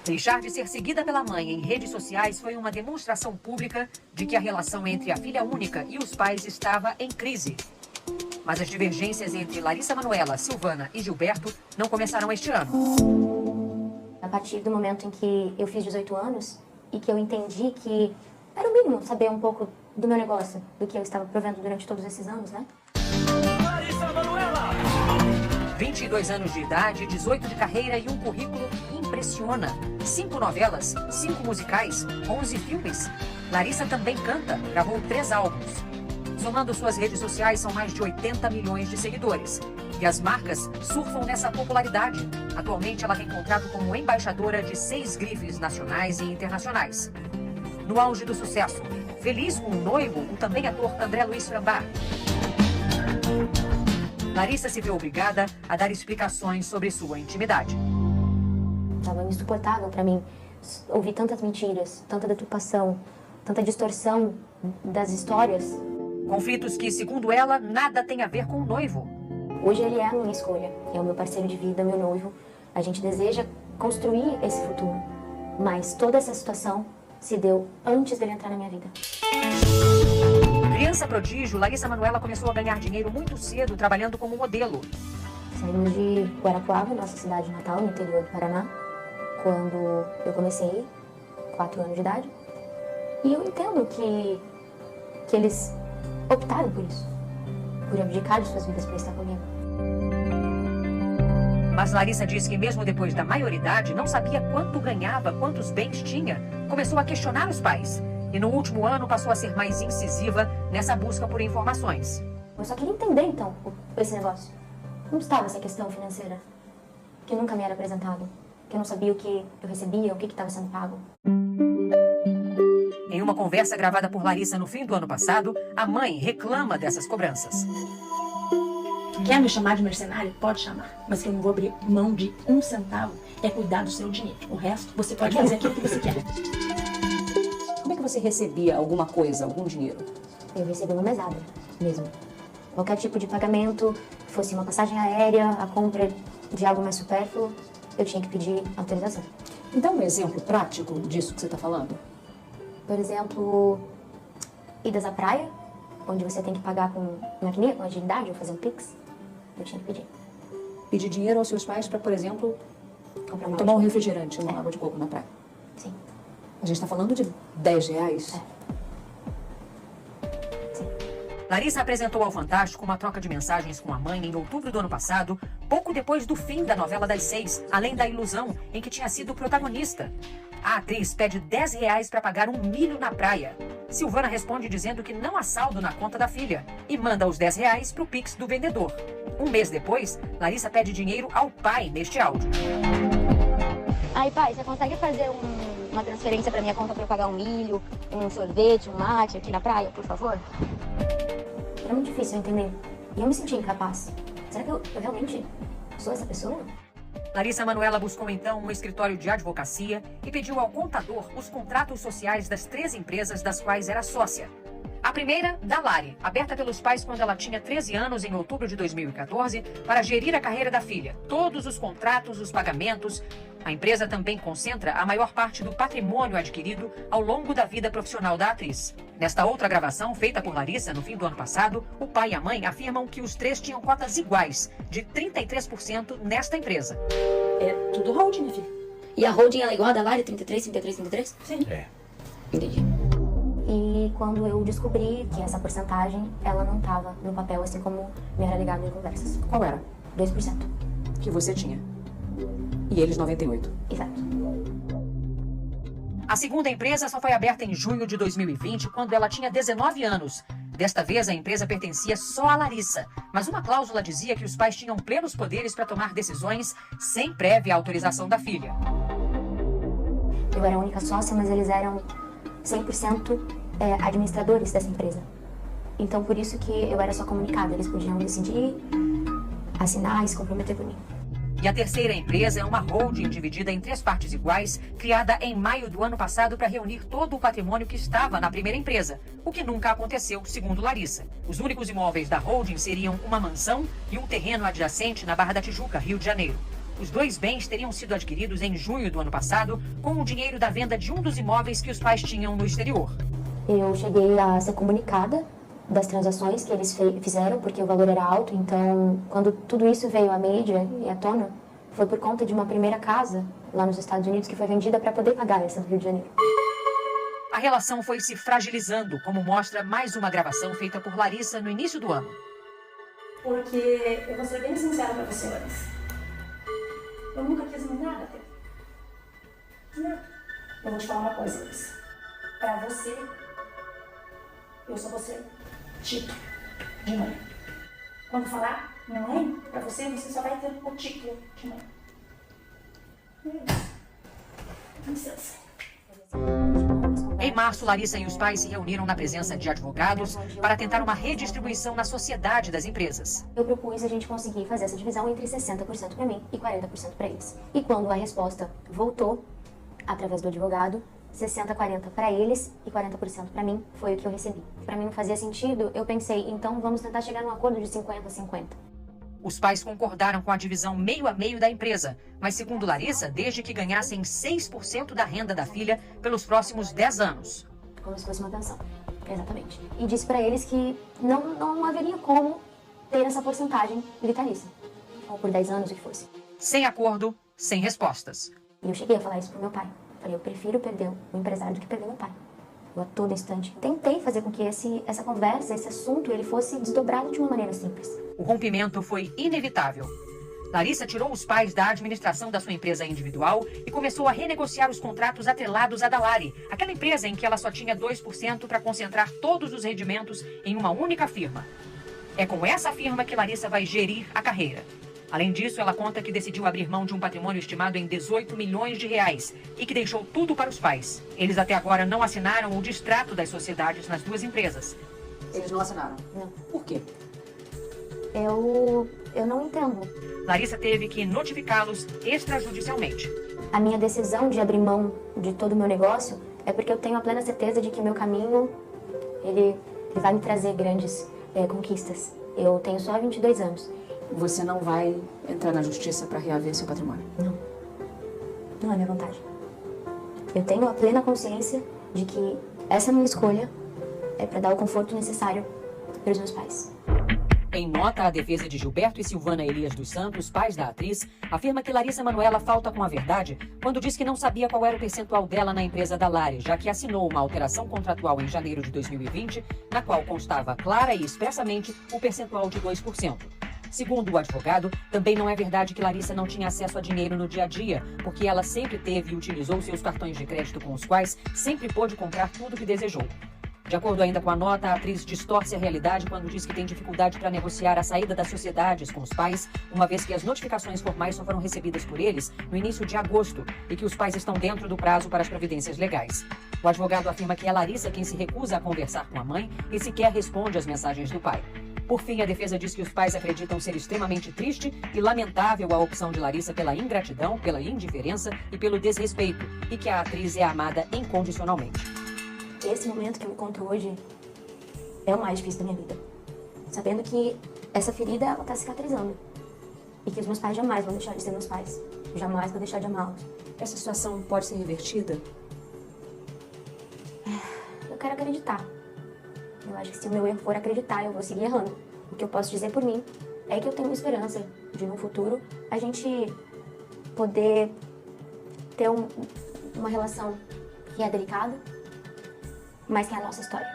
Deixar de ser seguida pela mãe em redes sociais foi uma demonstração pública de que a relação entre a filha única e os pais estava em crise. Mas as divergências entre Larissa Manoela, Silvana e Gilberto não começaram este ano. A partir do momento em que eu fiz 18 anos e que eu entendi que era o mínimo saber um pouco do meu negócio, do que eu estava provendo durante todos esses anos, né? Larissa Manoela! 22 anos de idade, 18 de carreira e um currículo impressiona. 5 novelas, 5 musicais, 11 filmes. Larissa também canta, gravou 3 álbuns. Somando suas redes sociais, são mais de 80 milhões de seguidores. E as marcas surfam nessa popularidade. Atualmente, ela tem contrato como embaixadora de 6 grifes nacionais e internacionais. No auge do sucesso, feliz com o noivo, o também ator André Luiz Frambá. Larissa se vê obrigada a dar explicações sobre sua intimidade. Estava insuportável para mim ouvir tantas mentiras, tanta deturpação, tanta distorção das histórias. Conflitos que, segundo ela, nada tem a ver com o noivo. Hoje ele é a minha escolha, é o meu parceiro de vida, meu noivo. A gente deseja construir esse futuro, mas toda essa situação se deu antes dele entrar na minha vida. Criança prodígio, Larissa Manoela começou a ganhar dinheiro muito cedo trabalhando como modelo. Saímos de Guarapuava, nossa cidade natal, no interior do Paraná, quando eu comecei, 4 anos de idade. E eu entendo que eles optaram por isso, por abdicar de suas vidas para estar comigo. Mas Larissa diz que mesmo depois da maioridade, não sabia quanto ganhava, quantos bens tinha. Começou a questionar os pais. E no último ano passou a ser mais incisiva nessa busca por informações. Eu só queria entender, então, esse negócio. Não estava essa questão financeira, que nunca me era apresentado, que eu não sabia o que eu recebia, o que estava sendo pago. Em uma conversa gravada por Larissa no fim do ano passado, a mãe reclama dessas cobranças. Quer me chamar de mercenário? Pode chamar. Mas que eu não vou abrir mão de 1 centavo é cuidar do seu dinheiro. O resto, você pode fazer aquilo que você quer. Como é que você recebia alguma coisa, algum dinheiro? Eu recebia uma mesada, mesmo. Qualquer tipo de pagamento, fosse uma passagem aérea, a compra de algo mais supérfluo, eu tinha que pedir autorização. Então, um exemplo prático disso que você está falando? Por exemplo, idas à praia, onde você tem que pagar com maquininha, com agilidade, ou fazer um Pix, eu tinha que pedir. Pedir dinheiro aos seus pais para, por exemplo, Comprar tomar um refrigerante, uma água de coco na praia. Sim. A gente está falando de R$10. Larissa apresentou ao Fantástico uma troca de mensagens com a mãe em outubro do ano passado, pouco depois do fim da novela das 6, além da ilusão em que tinha sido protagonista. A atriz pede R$10 para pagar um milho na praia. Silvana responde dizendo que não há saldo na conta da filha e manda os R$10 para o Pix do vendedor. Um mês depois, Larissa pede dinheiro ao pai neste áudio. Aí, pai, você consegue fazer uma transferência para minha conta para eu pagar um milho, um sorvete, um mate aqui na praia, por favor? Era muito difícil entender. E eu me sentia incapaz. Será que eu realmente sou essa pessoa? Larissa Manoela buscou então um escritório de advocacia e pediu ao contador os contratos sociais das 3 empresas das quais era sócia. A primeira, da Lari, aberta pelos pais quando ela tinha 13 anos em outubro de 2014, para gerir a carreira da filha. Todos os contratos, os pagamentos. A empresa também concentra a maior parte do patrimônio adquirido ao longo da vida profissional da atriz. Nesta outra gravação, feita por Larissa no fim do ano passado, o pai e a mãe afirmam que os 3 tinham cotas iguais, de 33% nesta empresa. É tudo holding, minha filha. E a holding ela é igual a da Lari, 33, 33, 33? Sim. É. Entendi. E quando eu descobri que essa porcentagem, ela não estava no papel, assim como me era ligado em conversas. Qual era? 2%. Que você tinha. E eles 98%. Exato. A segunda empresa só foi aberta em junho de 2020, quando ela tinha 19 anos. Desta vez, a empresa pertencia só a Larissa, mas uma cláusula dizia que os pais tinham plenos poderes para tomar decisões sem prévia autorização da filha. Eu era a única sócia, mas eles eram 100% administradores dessa empresa. Então, por isso que eu era só comunicada. Eles podiam decidir, assinar e se comprometer por mim. E a terceira empresa é uma holding dividida em 3 partes iguais, criada em maio do ano passado para reunir todo o patrimônio que estava na primeira empresa, o que nunca aconteceu, segundo Larissa. Os únicos imóveis da holding seriam uma mansão e um terreno adjacente na Barra da Tijuca, Rio de Janeiro. Os dois bens teriam sido adquiridos em junho do ano passado com o dinheiro da venda de um dos imóveis que os pais tinham no exterior. Eu cheguei a ser comunicada das transações que eles fizeram, porque o valor era alto. Então, quando tudo isso veio à mídia e à tona, foi por conta de uma primeira casa lá nos Estados Unidos que foi vendida para poder pagar essa do Rio de Janeiro. A relação foi se fragilizando, como mostra mais uma gravação feita por Larissa no início do ano. Porque eu vou ser bem sincera pra você, Larissa. Eu nunca quis nada dele. Nada. Eu vou te falar uma coisa, Larissa. Pra você, eu só vou ser título de mãe. Quando falar mãe, pra você só vai ter o título de mãe. É isso. Com licença. Em março, Larissa e os pais se reuniram na presença de advogados para tentar uma redistribuição na sociedade das empresas. Eu propus a gente conseguir fazer essa divisão entre 60% para mim e 40% para eles. E quando a resposta voltou, através do advogado, 60-40 para eles e 40% para mim, foi o que eu recebi. Para mim não fazia sentido, eu pensei, então vamos tentar chegar num acordo de 50-50. Os pais concordaram com a divisão meio a meio da empresa, mas segundo Larissa, desde que ganhassem 6% da renda da filha pelos próximos 10 anos. Como se fosse uma pensão, exatamente. E disse para eles que não haveria como ter essa porcentagem vitalícia, ou por 10 anos, o que fosse. Sem acordo, sem respostas. E eu cheguei a falar isso pro meu pai. Falei, eu prefiro perder o empresário do que perder meu pai. Eu a todo instante tentei fazer com que essa conversa, esse assunto, ele fosse desdobrado de uma maneira simples. O rompimento foi inevitável. Larissa tirou os pais da administração da sua empresa individual e começou a renegociar os contratos atrelados à da Lari, aquela empresa em que ela só tinha 2% para concentrar todos os rendimentos em uma única firma. É com essa firma que Larissa vai gerir a carreira. Além disso, ela conta que decidiu abrir mão de um patrimônio estimado em 18 milhões de reais e que deixou tudo para os pais. Eles até agora não assinaram o distrato das sociedades nas duas empresas. Eles não assinaram? Não. Por quê? Eu não entendo. Larissa teve que notificá-los extrajudicialmente. A minha decisão de abrir mão de todo o meu negócio é porque eu tenho a plena certeza de que o meu caminho, ele vai me trazer grandes conquistas. Eu tenho só 22 anos. Você não vai entrar na justiça para reaver seu patrimônio? Não. Não é minha vontade. Eu tenho a plena consciência de que essa minha escolha é para dar o conforto necessário para os meus pais. Em nota, a defesa de Gilberto e Silvana Elias dos Santos, pais da atriz, afirma que Larissa Manoela falta com a verdade quando diz que não sabia qual era o percentual dela na empresa da Lari, já que assinou uma alteração contratual em janeiro de 2020, na qual constava clara e expressamente o percentual de 2%. Segundo o advogado, também não é verdade que Larissa não tinha acesso a dinheiro no dia a dia, porque ela sempre teve e utilizou seus cartões de crédito com os quais sempre pôde comprar tudo que desejou. De acordo ainda com a nota, a atriz distorce a realidade quando diz que tem dificuldade para negociar a saída das sociedades com os pais, uma vez que as notificações formais só foram recebidas por eles no início de agosto e que os pais estão dentro do prazo para as providências legais. O advogado afirma que é Larissa quem se recusa a conversar com a mãe e sequer responde às mensagens do pai. Por fim, a defesa diz que os pais acreditam ser extremamente triste e lamentável a opção de Larissa pela ingratidão, pela indiferença e pelo desrespeito, e que a atriz é amada incondicionalmente. Esse momento que eu me encontro hoje é o mais difícil da minha vida. Sabendo que essa ferida, ela tá cicatrizando. E que os meus pais jamais vão deixar de ser meus pais. Jamais vou deixar de amá-los. Essa situação pode ser revertida? Eu quero acreditar. Eu acho que se o meu erro for acreditar, eu vou seguir errando. O que eu posso dizer por mim é que eu tenho esperança de, no futuro, a gente poder ter uma relação que é delicada, mas que é a nossa história.